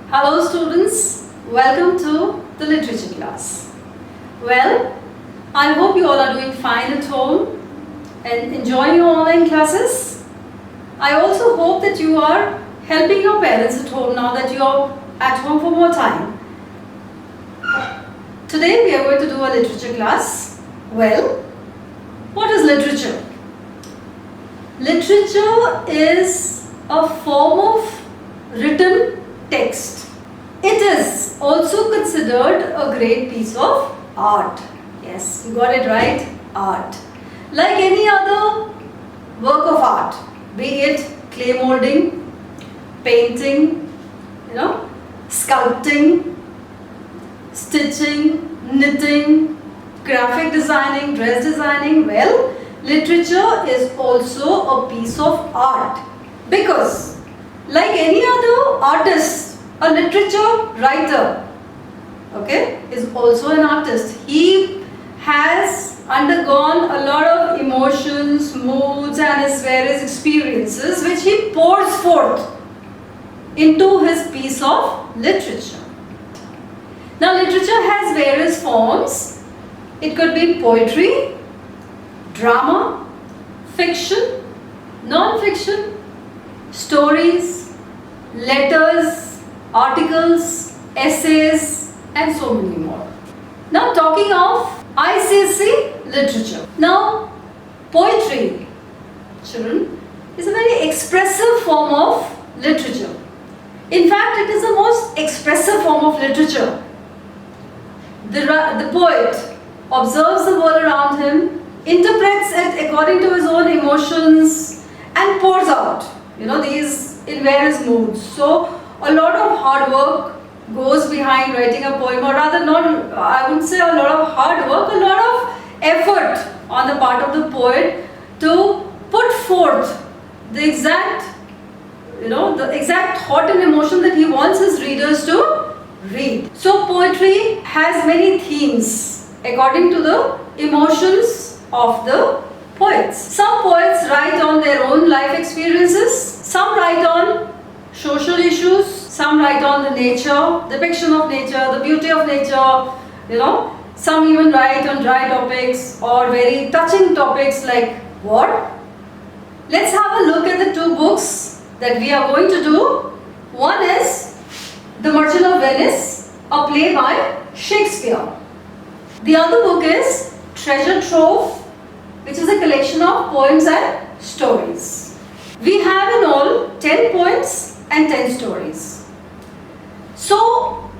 Hello students, welcome to the literature class. Well, I hope you all are doing fine at home and enjoying your online classes. I also hope that you are helping your parents at home now that you are at home for more time. Today we are going to do a literature class. Well, what is literature? Literature is a form of written text. It is also considered a great piece of art. Yes, you got it right, art. Like any other work of art, be it clay molding, painting, sculpting, stitching, knitting, graphic designing, dress designing. Well, literature is also a piece of art because like any other artist, a literature writer, is also an artist. He has undergone a lot of emotions, moods and his various experiences which he pours forth into his piece of literature. Now literature has various forms. It could be poetry, drama, fiction, non-fiction, stories, letters, articles, essays and so many more. Now talking of ICSE literature. Now poetry, children, is a very expressive form of literature. In fact, it is the most expressive form of literature. The poet observes the world around him, interprets it according to his own emotions and pours out, these in various moods. So a lot of hard work goes behind writing a poem, or rather not, I wouldn't say a lot of hard work, a lot of effort on the part of the poet to put forth the exact, the exact thought and emotion that he wants his readers to read. So poetry has many themes according to the emotions of the poets. Some poets write on their own life experiences, some write on social issues, some write on the nature, depiction of nature, the beauty of nature, some even write on dry topics or very touching topics like war. Let's have a look at the two books that we are going to do. One is The Merchant of Venice, a play by Shakespeare. The other book is Treasure Trove, which is a collection of poems and stories. We have in all 10 poems and 10 stories. So,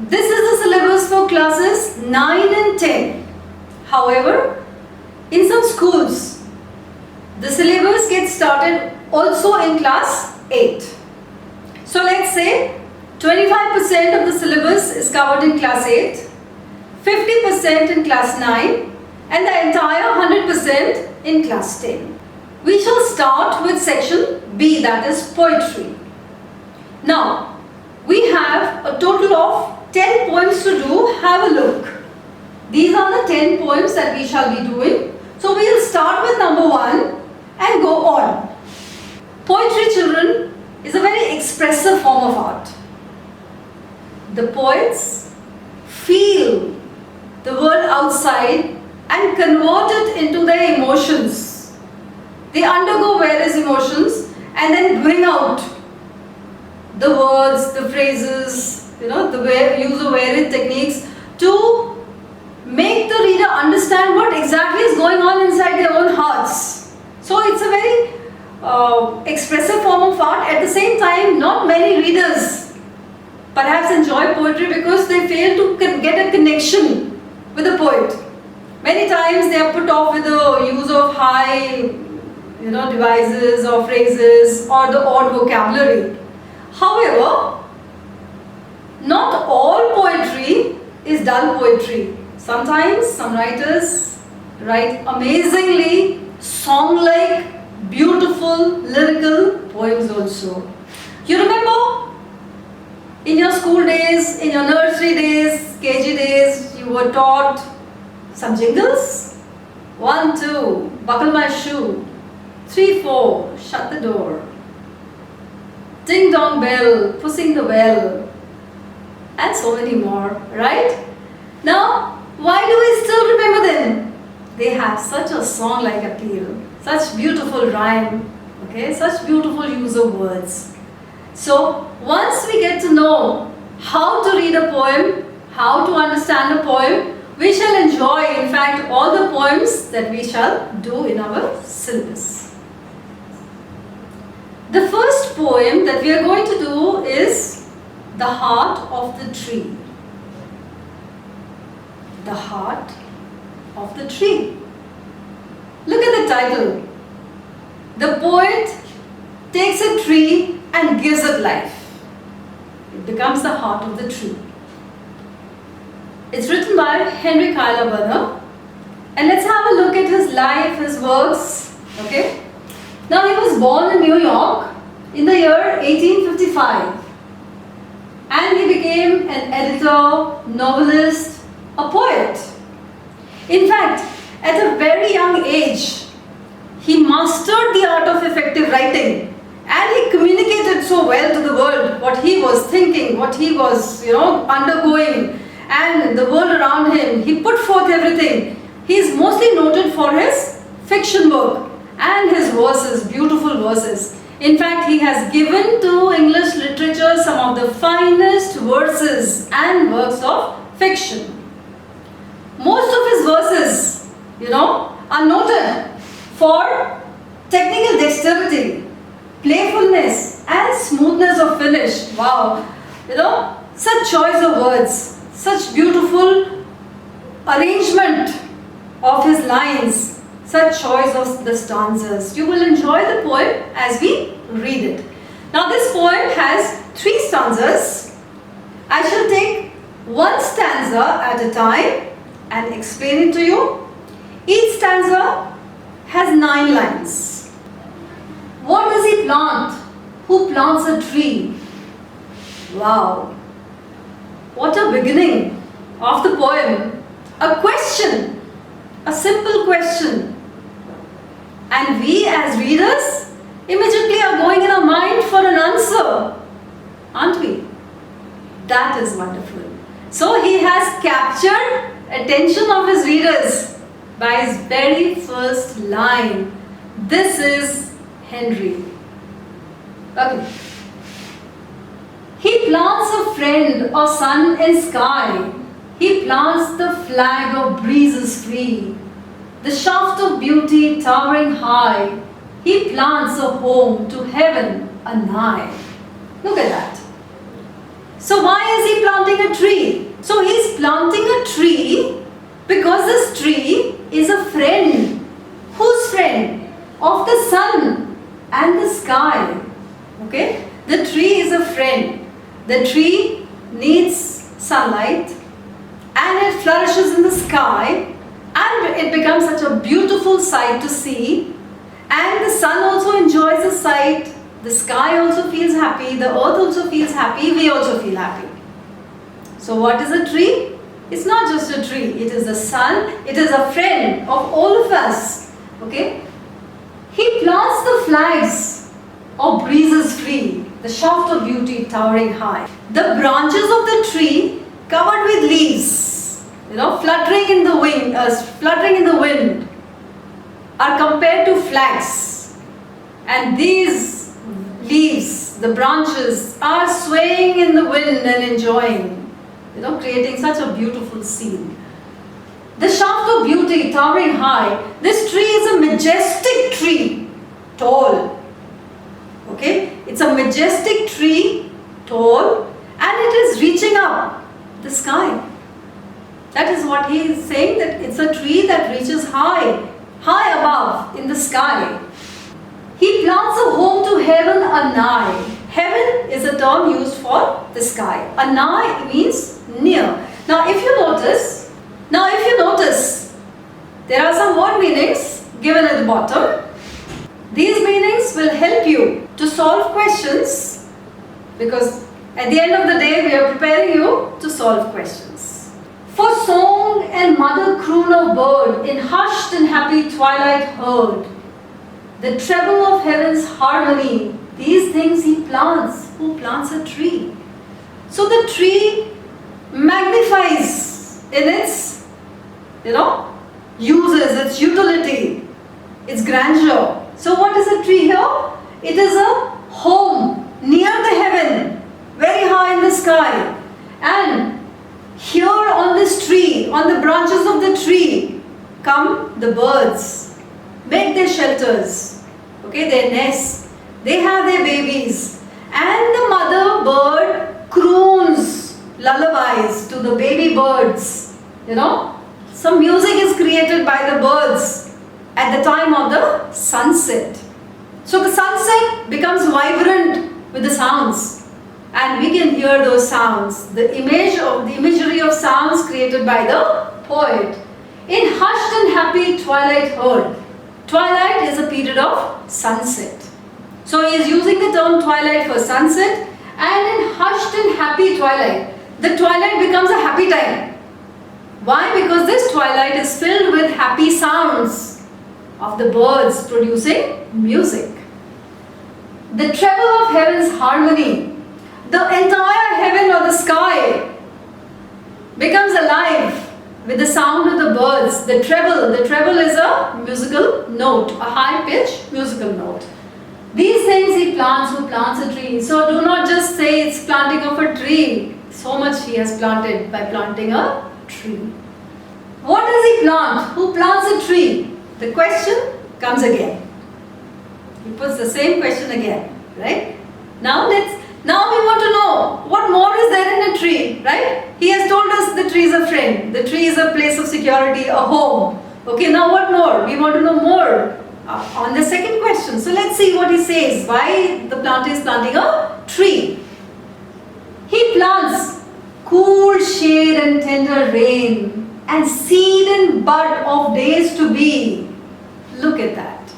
this is the syllabus for classes 9 and 10. However, in some schools, the syllabus gets started also in class 8. So, let's say 25% of the syllabus is covered in class 8, 50% in class 9 and the entire 100% in class 10. We shall start with section B, that is poetry. Now, we have a total of 10 poems to do. Have a look. These are the 10 poems that we shall be doing. So, we will start with number 1 and go on. Poetry, children, is a very expressive form of art. The poets feel the world outside and convert it into their emotions. They undergo various emotions and then bring out the words, the phrases, the use of various techniques to make the reader understand what exactly is going on inside their own hearts. So it's a very expressive form of art. At the same time, not many readers perhaps enjoy poetry because they fail to get a connection with the poet. Many times they are put off with the use of high, devices or phrases or the odd vocabulary. However, not all poetry is dull poetry. Sometimes some writers write amazingly song-like, beautiful, lyrical poems also. You remember in your school days, in your nursery days, KG days, you were taught some jingles? 1, 2, buckle my shoe. 3, 4, shut the door. Ding dong bell, pussing the well. and so many more, right? Now, why do we still remember them? They have such a song-like appeal, such beautiful rhyme, okay, such beautiful use of words. So, once we get to know how to read a poem, how to understand a poem, we shall enjoy, in fact, all the poems that we shall do in our syllabus. The first poem that we are going to do is The Heart of the Tree. The Heart of the Tree. Look at the title. The poet takes a tree and gives it life. It becomes the heart of the tree. It's written by Henry Kyler Burner. And let's have a look at his life, his works. Okay. Now he was born in New York in the year 1855. And he became an editor, novelist, a poet. In fact, at a very young age, he mastered the art of effective writing. And he communicated so well to the world what he was thinking, what he was, undergoing, and the world around him. He put forth everything. He is mostly noted for his fiction work and his verses, beautiful verses. In fact, he has given to English literature some of the finest verses and works of fiction. Most of his verses, are noted for technical dexterity, playfulness and smoothness of finish. Wow, such choice of words, such beautiful arrangement of his lines, such choice of the stanzas. You will enjoy the poem as we read it. Now this poem has 3 stanzas. I shall take one stanza at a time and explain it to you. Each stanza has 9 lines. What does he plant? Who plants a tree? Wow! What a beginning of the poem. A question. A simple question. And we as readers immediately are going in our mind for an answer. Aren't we? That is wonderful. So he has captured attention of his readers by his very first line. This is Henry. Okay. He plants a friend of sun and sky. He plants the flag of breezes free. The shaft of beauty towering high. He plants a home to heaven anigh. Look at that. So why is he planting a tree? So he's planting a tree because this tree is a friend. Whose friend? Of the sun and the sky. Okay? The tree is a friend. The tree needs sunlight and it flourishes in the sky and it becomes such a beautiful sight to see. And the sun also enjoys the sight. The sky also feels happy. The earth also feels happy. We also feel happy. So what is a tree? It's not just a tree. It is the sun. It is a friend of all of us. Okay? He plants the flags of breezes free. The shaft of beauty towering high. The branches of the tree covered with leaves, fluttering in the wind, are compared to flags. And these leaves, the branches, are swaying in the wind and enjoying, creating such a beautiful scene. The shaft of beauty towering high. This tree is a majestic tree, tall. Okay, it's a majestic tree, tall, and it is reaching up the sky. That is what he is saying, that it's a tree that reaches high above in the sky. He plants a home to heaven anigh. Heaven is a term used for the sky. Anigh means near. Now if you notice, there are some word meanings given at the bottom. These meanings will help you to solve questions, because at the end of the day we are preparing you to solve questions. For song and mother croon of bird in hushed and happy twilight heard, the treble of heaven's harmony, these things he plants. Who plants a tree? So the tree magnifies in its, uses, its utility, its grandeur. So what is a tree here? It is a home near the heaven, very high in the sky. And here on this tree, on the branches of the tree, come the birds, make their shelters, their nests. They have their babies. And the mother bird croons lullabies to the baby birds. Some music is created by the birds at the time of the sunset. So the sunset becomes vibrant with the sounds, and we can hear those sounds. The imagery of sounds created by the poet. In hushed and happy twilight heard. Twilight is a period of sunset. So he is using the term twilight for sunset, and in hushed and happy twilight, the twilight becomes a happy time. Why? Because this twilight is filled with happy sounds of the birds producing music. The treble of heaven's harmony, the entire heaven or the sky becomes alive with the sound of the birds. The treble is a musical note, a high-pitched musical note. These things he plants who plants a tree. So do not just say it's planting of a tree. So much he has planted by planting a tree. What does he plant? Who plants a tree? The question comes again. He puts the same question again, right? Now we want to know what more is there in a tree, right? He has told us the tree is a friend. The tree is a place of security, a home. Okay, now what more? We want to know more on the second question. So let's see what he says. Why the planter is planting a tree. He plants cool shade and tender rain and seed and bud of days to be. Look at that.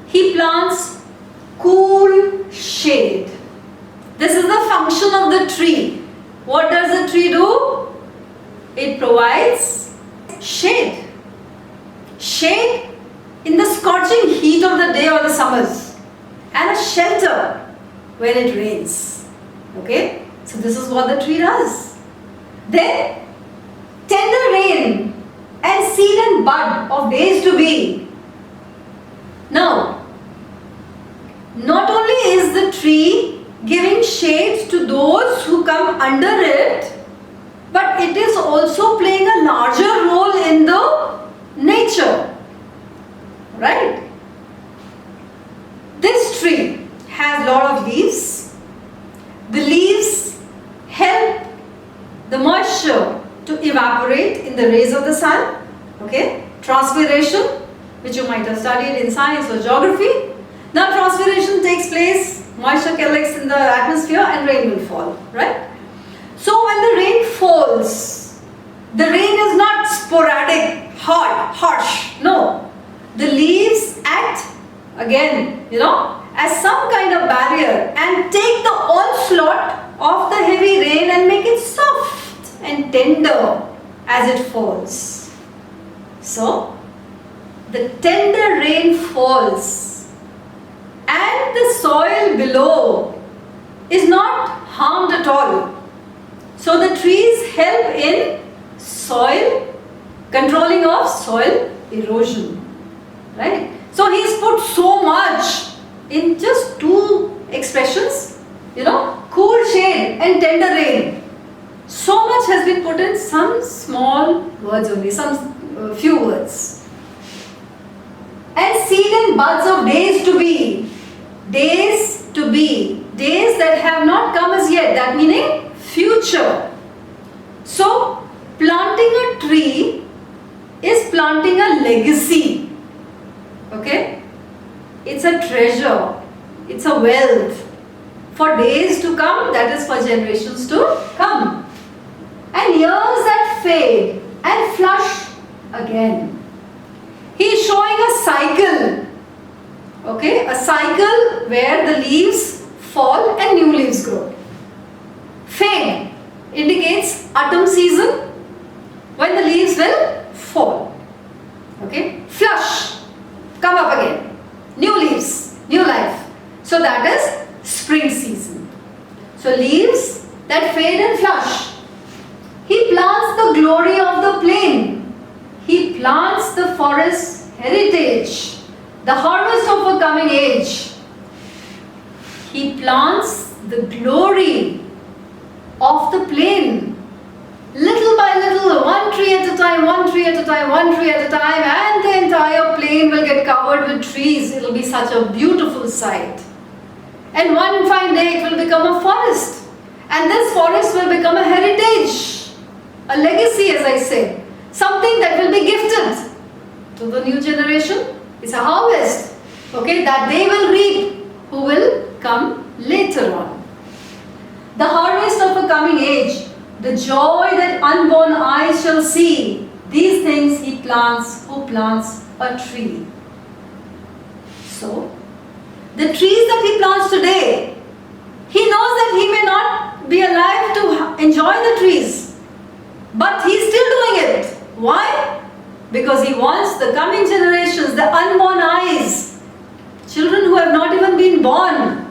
He plants cool shade. This is the function of the tree. What does the tree do? It provides shade. Shade in the scorching heat of the day or the summers, and a shelter when it rains. Okay? So this is what the tree does. Then tender rain and seed and bud of days to be. Now, not only is the tree giving shade to those who come under it, but it is also playing a larger role in the nature. Right? This tree has a lot of leaves. The leaves help the moisture to evaporate in the rays of the sun. Okay? Transpiration, which you might have studied in science or geography. Now transpiration takes place, moisture collects in the atmosphere and rain will fall. Right? So when the rain falls, the rain is not sporadic, hard, harsh. No. The leaves act again, as some kind of barrier and take the onslaught of the heavy rain and make it soft and tender as it falls. So, the tender rain falls and the soil below is not harmed at all. So, the trees help in soil, controlling of soil erosion. Right? So he's put so much in just two expressions, cool shade and tender rain. So much has been put in some small words only, some few words. And seed and buds of days to be. Days to be. Days that have not come as yet, that meaning future. So planting a tree is planting a legacy. Okay? It's a treasure. It's a wealth. For days to come, that is for generations to come. And years that fade and flush again. He is showing a cycle. Okay? A cycle where the leaves fall and new leaves grow. Fade indicates autumn season when the leaves will fall. Okay? Flush. Come up again. New leaves, new life. So that is spring season. So leaves that fade and flush plants the glory of the plain. He plants the forest heritage, the harvest of a coming age. He plants the glory of the plain. Little by little, one tree at a time, one tree at a time, one tree at a time, and the entire plain will get covered with trees. It will be such a beautiful sight. And one fine day it will become a forest. And this forest will become a heritage, a legacy, as I say. Something that will be gifted to the new generation. It's a harvest, okay, that they will reap, who will come later on. The harvest of a coming age, the joy that unborn eyes shall see. These things he plants, who plants a tree. So, the trees that he plants today, he knows that he may not be alive to enjoy the trees, but he's still doing it. Why? Because he wants the coming generations, the unborn eyes, children who have not even been born,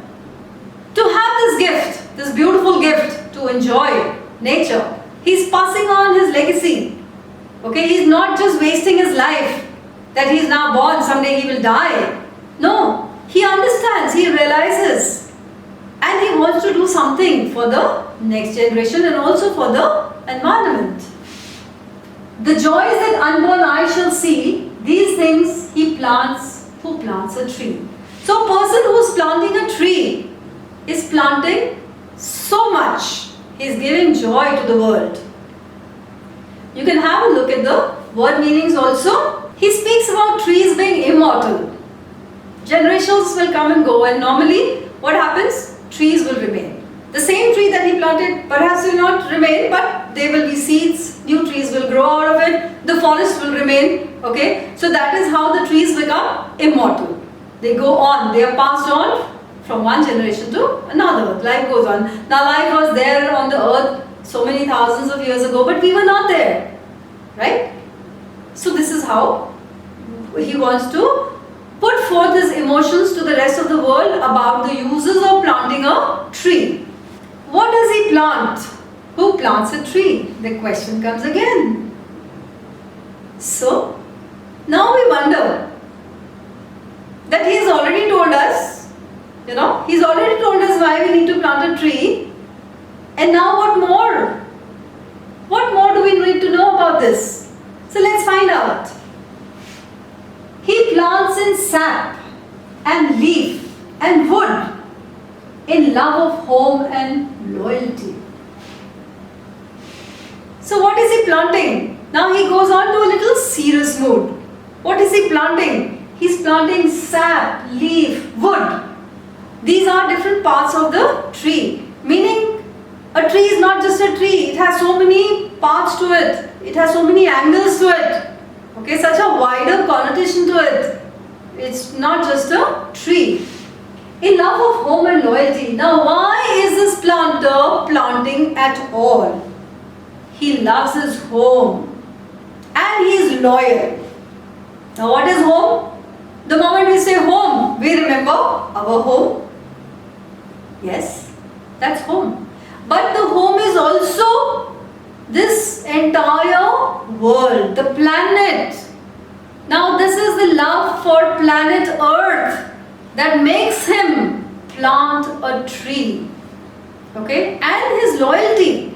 to have this gift, this beautiful gift to enjoy nature. He's passing on his legacy. Okay, he's not just wasting his life, that he's now born, someday he will die. No, he understands, he realizes, and he wants to do something for the next generation and also for the environment. The joys that unborn eyes shall see, these things he plants, who plants a tree. So a person who is planting a tree is planting so much. He is giving joy to the world. You can have a look at the word meanings also. He speaks about trees being immortal. Generations will come and go, and normally what happens? Trees will remain. The same tree that he planted perhaps will not remain, but there will be seeds, new trees will grow out of it, the forest will remain. Okay, so that is how the trees become immortal. They go on, they are passed on from one generation to another. Life goes on. Now life was there on the earth so many thousands of years ago, but we were not there, right? So this is how he wants to put forth his emotions to the rest of the world about the uses of planting a tree. What does he plant? Who plants a tree? The question comes again. So, now we wonder that he has already told us, he's already told us why we need to plant a tree. And now what more? What more do we need to know about this? So let's find out. He plants in sap and leaf and wood in love of home and loyalty. So what is he planting? Now he goes on to a little serious mood. What is he planting? He's planting sap, leaf, wood. These are different parts of the tree. Meaning a tree is not just a tree. It has so many parts to it. It has so many angles to it. Okay, such a wider connotation to it. It's not just a tree. In love of home and loyalty. Now why is this planter planting at all? He loves his home and he is loyal. Now what is home? The moment we say home, we remember our home. Yes, that's home. But the home is also this entire world, the planet. Now this is the love for planet Earth that makes him plant a tree. Okay? And his loyalty.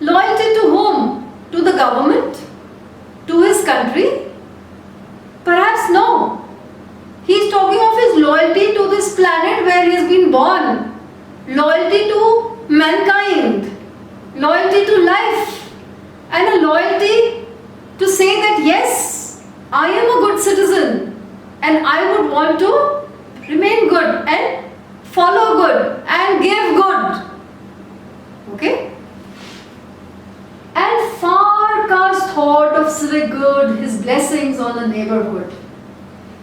Loyalty to whom? To the government? To his country? Perhaps no. He is talking of his loyalty to this planet where he has been born. Loyalty to mankind. Loyalty to life. And a loyalty to say that yes, I am a good citizen and I would want to remain good and follow good and give good. Okay? And far cast thought of civic good, his blessings on the neighborhood.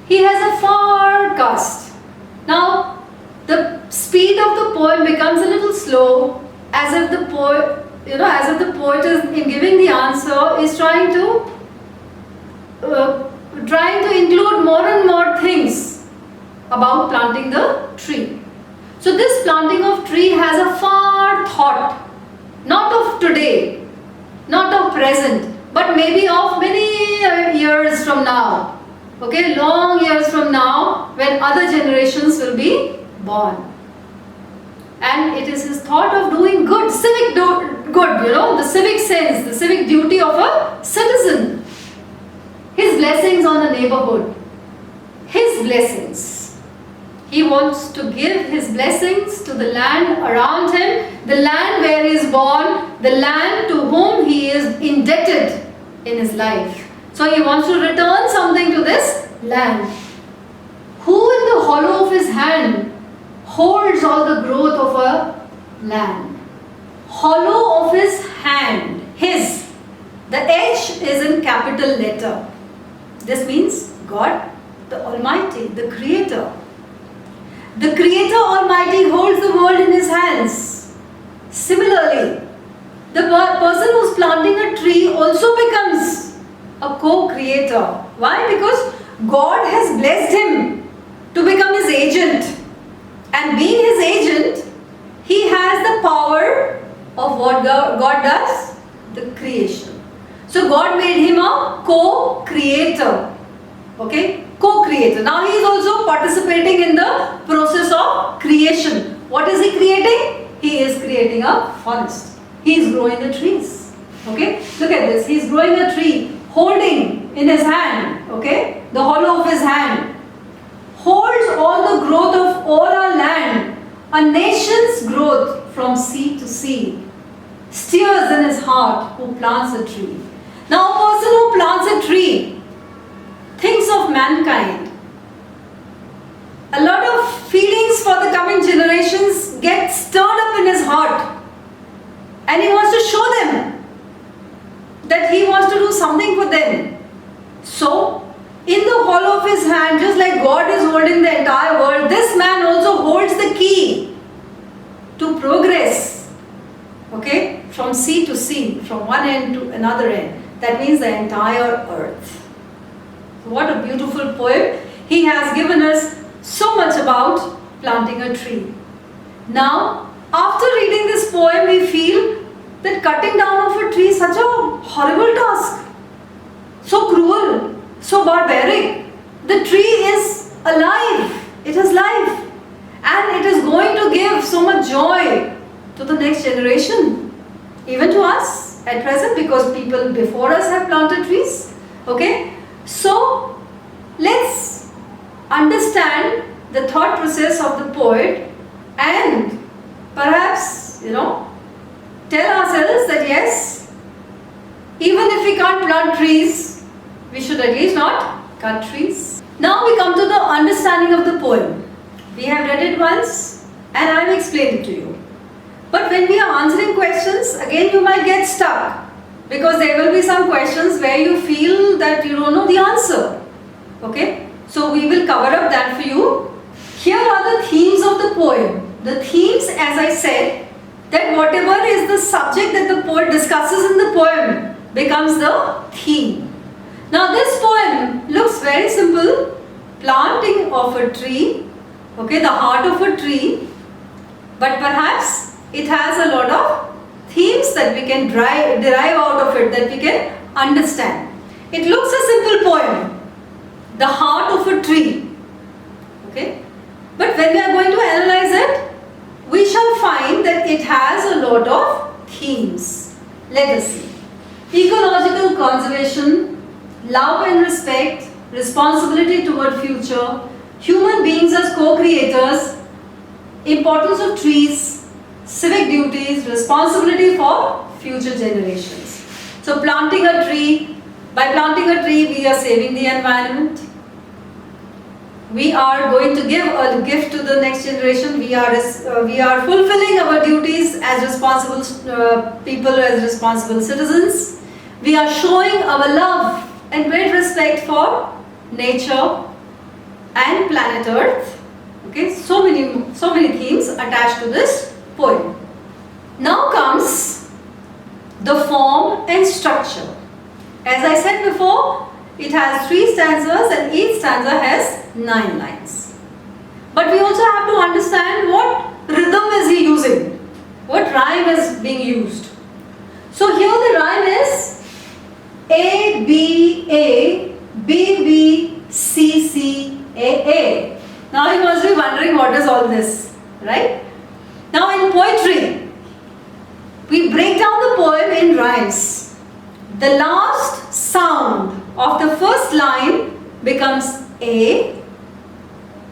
He has a far cast. Now, the speed of the poem becomes a little slow, as if the poet, is in giving the answer is trying to include more and more things about planting the tree. So this planting of tree has a far thought, not of today, not of present, but maybe of many years from now. Okay, long years from now, when other generations will be born. And it is his thought of doing good, good, the civic sense, the civic duty of a citizen. His blessings on the neighborhood, his blessings. He wants to give his blessings to the land around him, the land where he is born, the land to whom he is indebted in his life. So he wants to return something to this land. Who in the hollow of his hand holds all the growth of a land? Hollow of his hand, his. The H is in capital letter. This means God, the Almighty, the Creator. The Creator Almighty holds the world in his hands. Similarly, the person who's planting a tree also becomes a co-creator. Why? Because God has blessed him to become his agent. And being his agent, he has the power of what God does? The creation. So God made him a co-creator. Okay? Co-creator. Now he is also participating in the process of creation. What is he creating? He is creating a forest. He is growing the trees. Okay? Look at this. He is growing a tree, holding in his hand. Okay? The hollow of his hand. Holds all the growth of all our land. A nation's growth from sea to sea. Steers in his heart who plants a tree. Now a person who plants a tree thinks of mankind. A lot of feelings for the coming generations get stirred up in his heart. And he wants to show them that he wants to do something for them. So, in the hollow of his hand, just like God is holding the entire world, this man also holds the key to progress. Okay? From sea to sea, from one end to another end. That means the entire earth. What a beautiful poem. He has given us so much about planting a tree. Now, after reading this poem, we feel that cutting down of a tree is such a horrible task. So cruel, so barbaric. The tree is alive. It has life. And it is going to give so much joy to the next generation. Even to us at present, because people before us have planted trees. Okay? So, let's understand the thought process of the poet and perhaps, tell ourselves that yes, even if we can't plant trees, we should at least not cut trees. Now we come to the understanding of the poem. We have read it once and I have explained it to you. But when we are answering questions, again you might get stuck. Because there will be some questions where you feel that you don't know the answer. Okay? So we will cover up that for you. Here are the themes of the poem. The themes, as I said, that whatever is the subject that the poet discusses in the poem becomes the theme. Now this poem looks very simple. Planting of a tree. Okay, the heart of a tree. But perhaps it has a lot of themes that we can derive out of it, that we can understand. It looks a simple poem, the heart of a tree. Okay? But when we are going to analyze it, we shall find that it has a lot of themes. Let us see. Ecological conservation, love and respect, responsibility toward future, human beings as co-creators, importance of trees, civic duties, responsibility for future generations. So planting a tree, by planting a tree we are saving the environment. We are going to give a gift to the next generation. We are fulfilling our duties as responsible people, as responsible citizens. We are showing our love and great respect for nature and planet Earth. Okay, so many themes attached to this poem. Now comes the form and structure. As I said before, it has 3 stanzas and each stanza has 9 lines. But we also have to understand what rhythm is he using, what rhyme is being used. So here the rhyme is A, B, A, B, B, C, C, A, A. Now you must be wondering what is all this, right? Now in poetry, we break down the poem in rhymes. The last sound of the first line becomes A.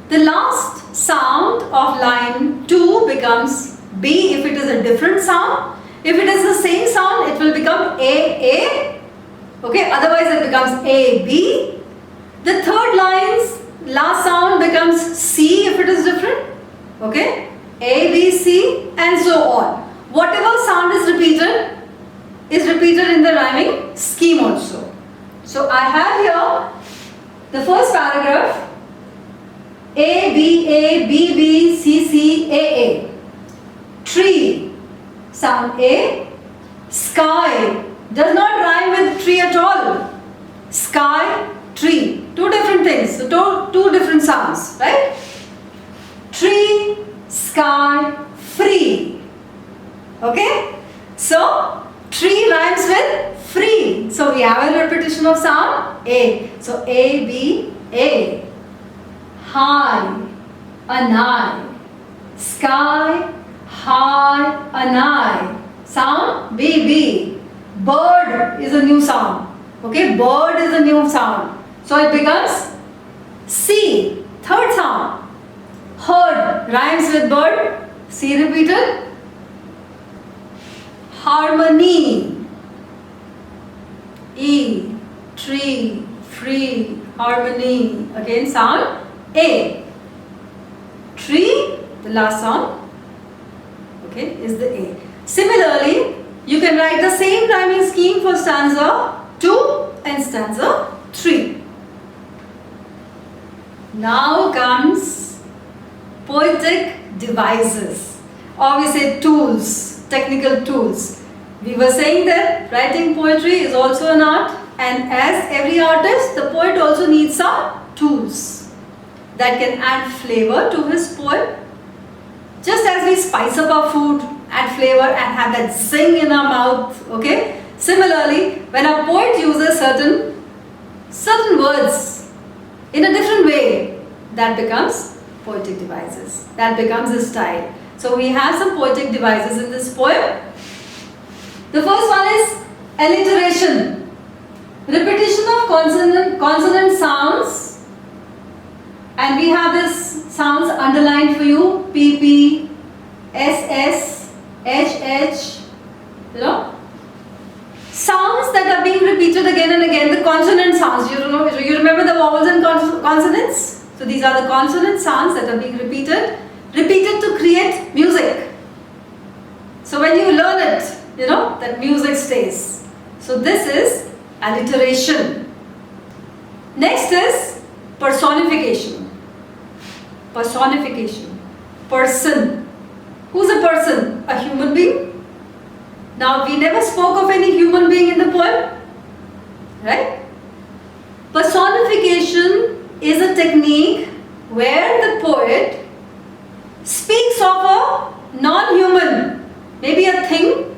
The last sound of line 2 becomes B if it is a different sound. If it is the same sound, it will become A. Okay, otherwise it becomes A, B. The third line's last sound becomes C if it is different. Okay, A, B, C, and so on. Whatever sound is repeated in the rhyming scheme also. So I have here the first paragraph. A, B, B, C, C, A. Tree, sound A. Sky, does not rhyme with tree at all. Sky, tree, two different things, so two different sounds, right? Tree, sky, free. Okay? So, tree rhymes with free. So, we have a repetition of sound A. So, A, B, A. High, an eye. Sky, high, an eye. Sound B, B. Bird is a new sound. Okay, bird is a new sound. So it becomes C, third sound. Herd rhymes with bird. C repeated. Harmony. E, tree, free, harmony. Again sound A. Tree, the last sound, okay, is the A. Similarly, you can write the same rhyming scheme for stanza 2 and stanza 3. Now comes poetic devices, or we say tools, technical tools. We were saying that writing poetry is also an art, and as every artist, the poet also needs some tools that can add flavor to his poem. Just as we spice up our food, add flavor and have that zing in our mouth, okay? Similarly, when a poet uses certain words in a different way, that becomes poetic devices. That becomes his style. So we have some poetic devices in this poem. The first one is alliteration. Repetition of consonant sounds. And we have this sounds underlined for you. P, P, S, S, H, H. You know? Sounds that are being repeated again and again. The consonant sounds. You remember the vowels and consonants? So these are the consonant sounds that are being repeated to create music. So when you learn it, that music stays. So this is alliteration. Next is personification. Personification. Person. Who's a person? A human being. Now we never spoke of any human being in the poem, right? Personification is a technique where the poet speaks of a non-human, maybe a thing,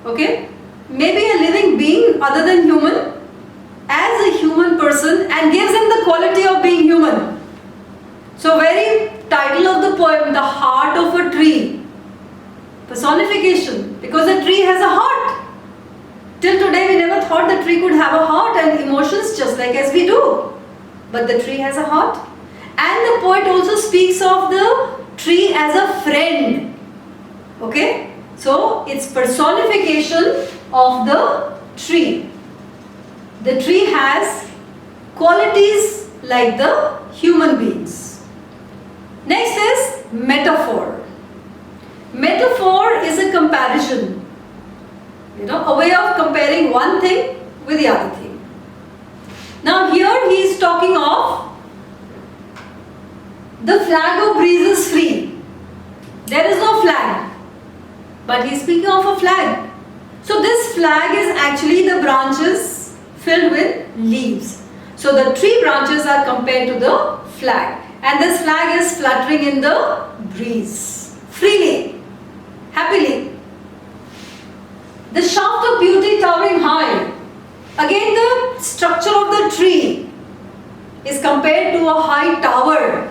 okay, maybe a living being other than human, as a human person, and gives him the quality of being human. So very title of the poem, The Heart of a Tree. Personification, because a tree has a heart. Till today we never thought the tree could have a heart and emotions just like as we do. But the tree has a heart. And the poet also speaks of the tree as a friend. Okay? So it's personification of the tree. The tree has qualities like the human beings. Next is metaphor. Metaphor is a comparison. A way of comparing one thing with the other thing. Now here he is talking of the flag of breezes free. There is no flag, but he is speaking of a flag. So this flag is actually the branches filled with leaves. So the tree branches are compared to the flag, and this flag is fluttering in the breeze, freely, happily. The shaft of beauty towering high. Again, the structure of the tree is compared to a high tower.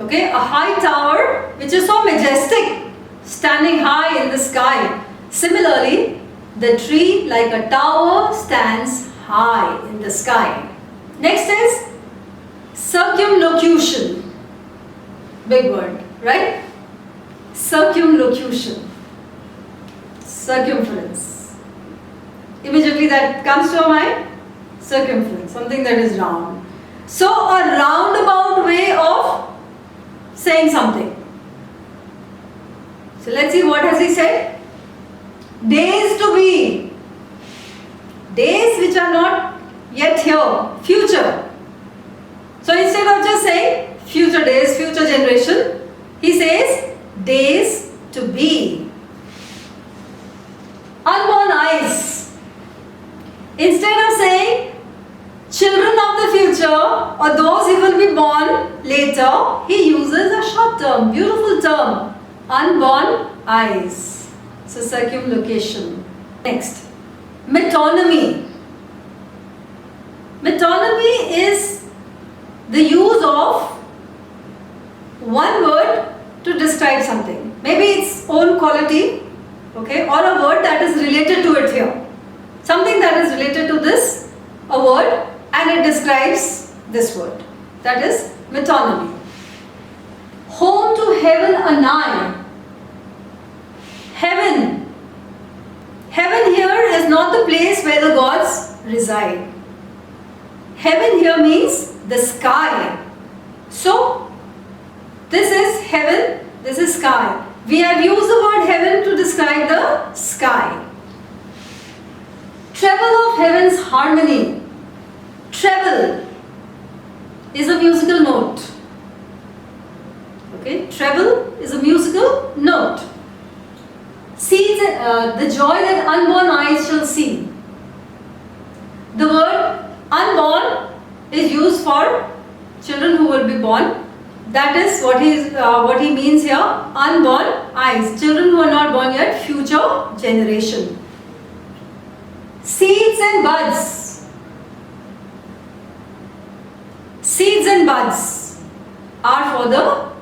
Okay, a high tower which is so majestic, standing high in the sky. Similarly, the tree, like a tower, stands high in the sky. Next is circumlocution. Big word, right? Circumlocution. Circumference. Immediately that comes to our mind. Circumference, something that is round. So a roundabout way of saying something. So let's see, what has he said? Days to be. Days which are not yet here. Future. So instead of just saying future days, future generation, he says days to be. Unborn eyes. Instead of saying children of the future or those who will be born later, he uses a short term, beautiful term, unborn eyes. So circumlocution. Next, metonymy. Metonymy is the use of one word to describe something. Maybe its own quality, okay, or a word that is related to it here. Something that is related to this, a word, and it describes this word. That is metonymy. Home to heaven anigh. Heaven. Heaven here is not the place where the gods reside. Heaven here means the sky. So, this is heaven, this is sky. We have used the word heaven to describe the sky. Treble of heaven's harmony. Treble is a musical note. Okay, treble is a musical note. See the joy that unborn eyes shall see. The word unborn is used for children who will be born. That is what he means here. Unborn eyes, children who are not born yet, future generation. Seeds and buds. Seeds and buds are for the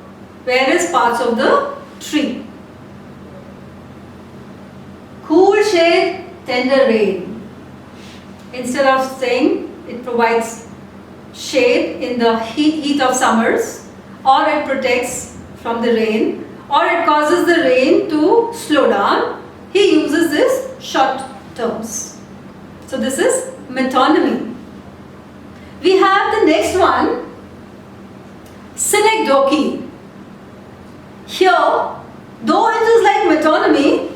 various parts of the tree. Cool shade, tender rain. Instead of saying it provides shade in the heat of summers, or it protects from the rain, or it causes the rain to slow down, he uses this short terms. So this is metonymy. We have the next one, synecdoche. Here, though it is like metonymy,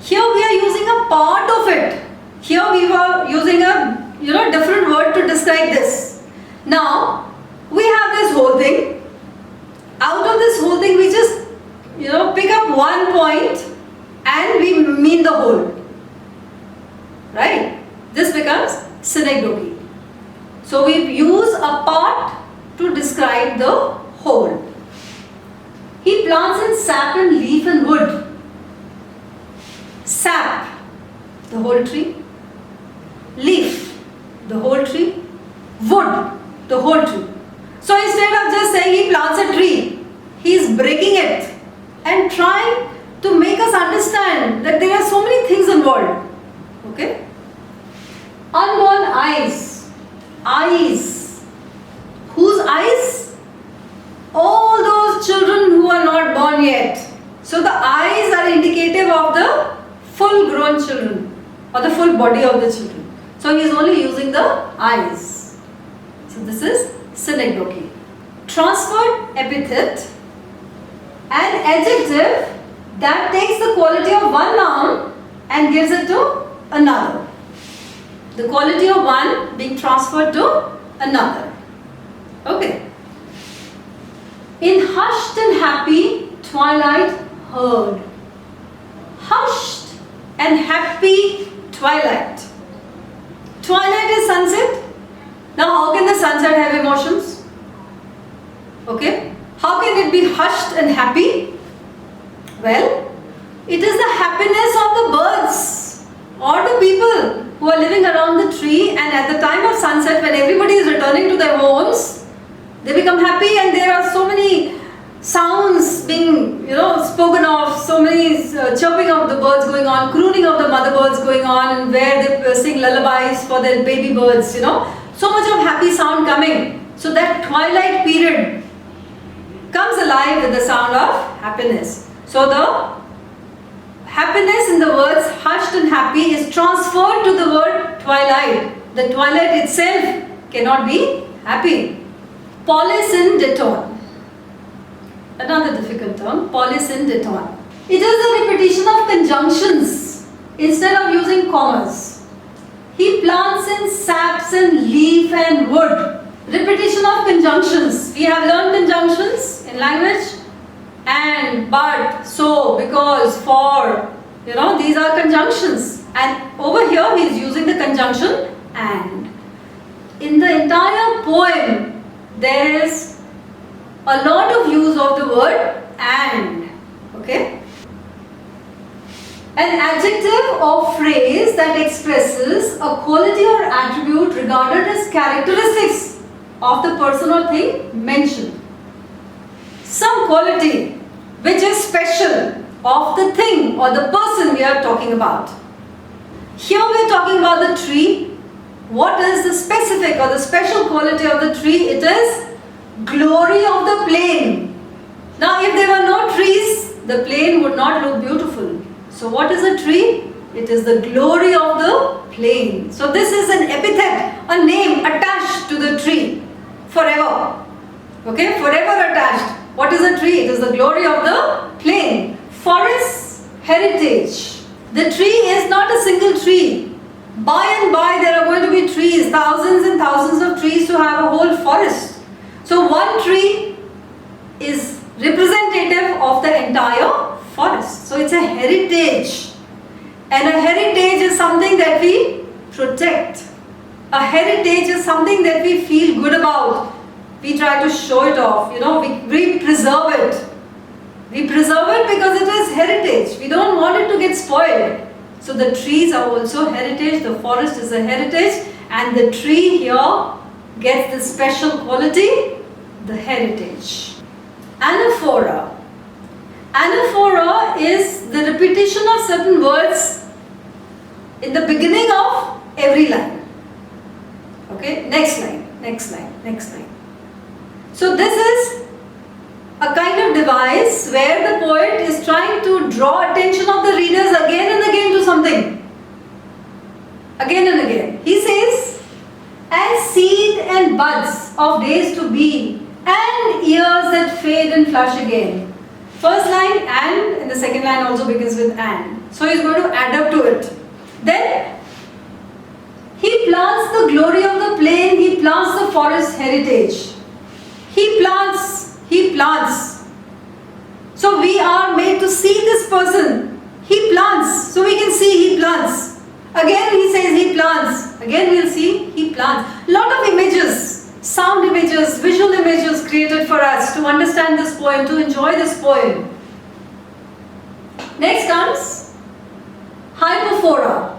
here we are using a part of it. Here we were using a different word to describe this. Now we have this whole thing. Out of this whole thing we just pick up one point and we mean the whole. Right? This becomes synecdoche. So we use a part to describe the whole. He plants in sap and leaf and wood. Sap, the whole tree. Leaf, the whole tree. Wood, the whole tree. So instead of just saying he plants a tree, he is breaking it and trying to make us understand that there are so many things involved. Okay? Unborn eyes. Eyes. Whose eyes? All those children who are not born yet. So the eyes are indicative of the full grown children or the full body of the children. So he is only using the eyes. So this is synecdoche. Transferred epithet, an adjective that takes the quality of one noun and gives it to another. The quality of one being transferred to another. Okay. In hushed and happy twilight heard. Hushed and happy twilight. Twilight is sunset. Now how can the sunset have emotions? Okay. How can it be hushed and happy? Well, it is the happiness of the birds or the people who who are living around the tree, and at the time of sunset, when everybody is returning to their homes, they become happy, and there are so many sounds being spoken of, so many chirping of the birds going on, crooning of the mother birds going on, where they sing lullabies for their baby birds, so much of happy sound coming. So that twilight period comes alive with the sound of happiness. So the happiness in the words hushed and happy is transferred to the word twilight. The twilight itself cannot be happy. Polysyndeton. Another difficult term, polysyndeton. It is a repetition of conjunctions instead of using commas. He plants in saps and leaf and wood. Repetition of conjunctions. We have learned conjunctions in language. And, but, so, because, for. These are conjunctions. And over here he is using the conjunction and. In the entire poem, there is a lot of use of the word and. Okay? An adjective or phrase that expresses a quality or attribute regarded as characteristics of the person or thing mentioned. Some quality which is special of the thing or the person we are talking about. Here we are talking about the tree. What is the specific or the special quality of the tree? It is glory of the plain. Now if there were no trees, the plain would not look beautiful. So what is a tree? It is the glory of the plain. So this is an epithet, a name attached to the tree forever. Okay, forever attached. What is a tree? It is the glory of the plain. Forest heritage. The tree is not a single tree. By and by there are going to be trees, thousands and thousands of trees to have a whole forest. So one tree is representative of the entire forest. So it's a heritage. And a heritage is something that we protect. A heritage is something that we feel good about. We try to show it off, we preserve it. We preserve it because it is heritage. We don't want it to get spoiled. So the trees are also heritage, the forest is a heritage, and the tree here gets the special quality, the heritage. Anaphora. Anaphora is the repetition of certain words in the beginning of every line. Okay, next line, next line, next line. So this is a kind of device where the poet is trying to draw attention of the readers again and again to something. Again and again. He says, as seed and buds of days to be, and years that fade and flush again. First line and the second line also begins with and. So he's going to add up to it. Then he plants the glory of the plain, he plants the forest heritage. He plants, he plants. So we are made to see this person. He plants, so we can see he plants. Again he says he plants. Again we'll see he plants. Lot of images, sound images, visual images created for us to understand this poem, to enjoy this poem. Next comes hypophora.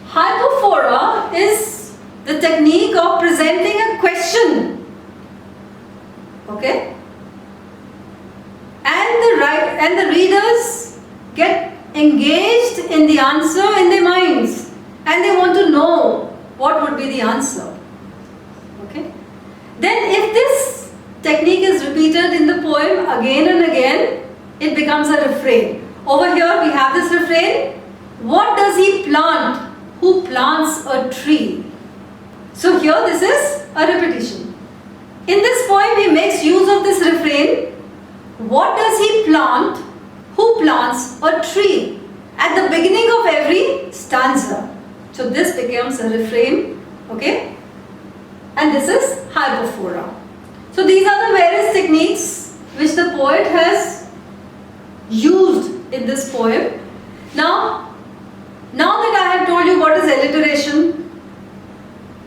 Hypophora is the technique of presenting a question. Okay? And the readers get engaged in the answer in their minds, and they want to know what would be the answer. Okay? Then if this technique is repeated in the poem again and again, it becomes a refrain. Over here we have this refrain. What does he plant? Who plants a tree? So here this is a repetition. In this poem he makes use of this refrain. What does he plant? Who plants a tree? At the beginning of every stanza. So this becomes a refrain. Okay? And this is hypophora. So these are the various techniques which the poet has used in this poem. Now that I have told you what is alliteration,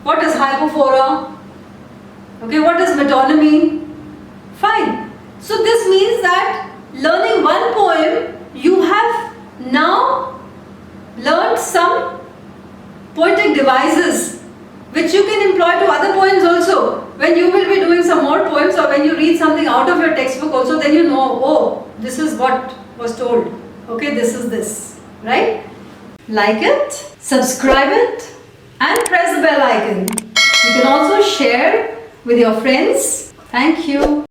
what is hypophora, okay, what is metonymy, fine. So this means that learning one poem, you have now learned some poetic devices which you can employ to other poems also. When you will be doing some more poems, or when you read something out of your textbook also, then you know, oh, this is what was told. Okay, this is this, right? Like it, subscribe it, and press the bell icon. You can also share with your friends. Thank you.